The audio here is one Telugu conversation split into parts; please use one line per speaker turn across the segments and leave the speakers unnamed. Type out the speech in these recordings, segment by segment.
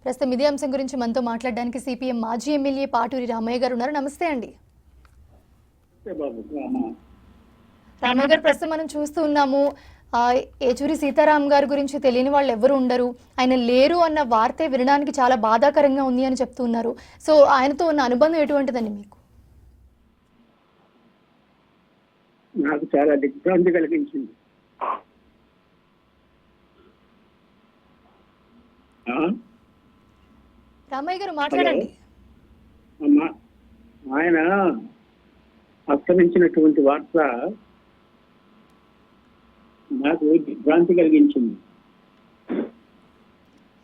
ప్రస్తుతం ఇదే అంశం గురించి మనతో మాట్లాడడానికి సిపిఎం మాజీ ఎమ్మెల్యే పాటూరి రామయ్య గారు ఉన్నారు. నమస్తే అండి. రామయ్య గారు, ప్రస్తుతం మనం చూస్తూ ఉన్నాము, ఏచూరి సీతారాం గారి గురించి తెలియని వాళ్ళు ఎవరు ఉండరు, ఆయన లేరు అన్న వార్తే వినడానికి చాలా బాధాకరంగా ఉంది అని చెప్తున్నారు. సో ఆయనతో ఉన్న అనుబంధం ఎటువంటిదండి మీకు?
నాకు చాలా దిగ్భ్రాంతి కలిగించింది.
రామయ్య గారు మాట్లాడండి.
అమ్మా, ఆయన అస్తమించినటువంటి వార్త నాకు దిగ్భ్రాంతి కలిగించింది.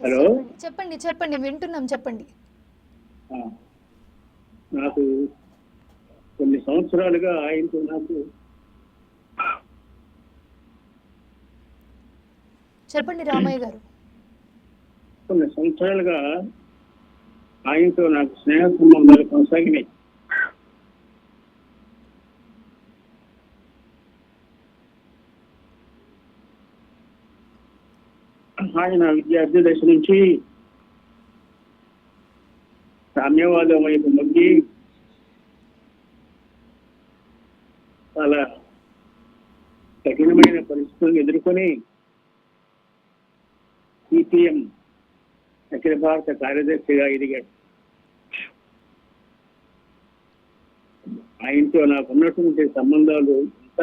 హలో,
చెప్పండి చెప్పండి, వింటున్నాం, చెప్పండి.
నాకు కొన్ని సంవత్సరాలుగా ఆయనతో నాకు
చెప్పండి రామయ్య గారు.
కొన్ని సంవత్సరాలుగా ఆయనతో నాకు స్నేహ సంబంధాలు కొనసాగినాయి. ఆయన విద్యార్థి దశ నుంచి సామ్యవాదం వైపు మొగ్గి చాలా కఠినమైన పరిస్థితులను ఎదుర్కొని సిపిఎం అఖిల భారత కార్యదర్శిగా ఎదిగాడు. ఆయనతో నాకు ఉన్నటువంటి సంబంధాలు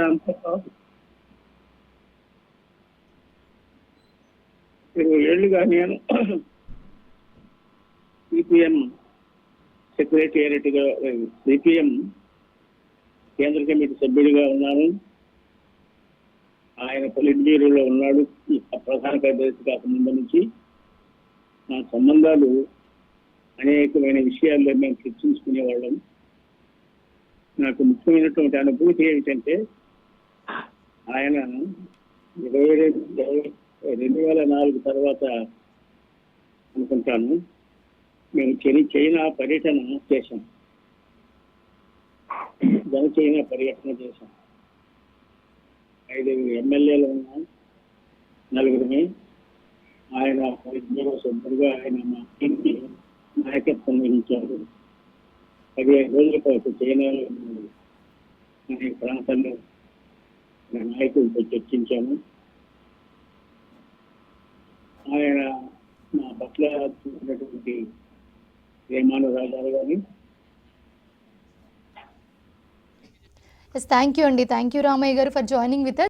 అంత కాదు. 20 ఏళ్లుగా నేను సిపిఎం సెక్రటేరియట్గా, సిపిఎం కేంద్ర కమిటీ సభ్యుడిగా ఉన్నాను. ఆయన పొలిట్ బ్యూరోలో ఉన్నాడు. ప్రధాన కార్యదర్శి కాకముందు నుంచి నా సంబంధాలు అనేకమైన విషయాల్లో మేము చర్చించుకునేవాళ్ళం. నాకు ముఖ్యమైనటువంటి అనుభూతి ఏమిటంటే, ఆయన 2004 తర్వాత అనుకుంటాను మేము చైనా పర్యటన చేశాం. చైనా పర్యటన చేశాం. 5 ఎమ్మెల్యేలు ఉన్నాం, 4 ఆయన బ్యూరో సభ్యుడిగా ఆయన మా టీంకి నాయకత్వం వహించారు. 15 రోజుల పాటు చైనాలో అనే ప్రాంతాల్లో నాయకులతో చర్చించాము. ఆయన మా పట్ల చూసినటువంటి ప్రేమానురాగాలు కానీ.
థ్యాంక్ యూ అండి. థ్యాంక్ యూ రామయ్య గారు ఫర్ జాయినింగ్ విత్ us.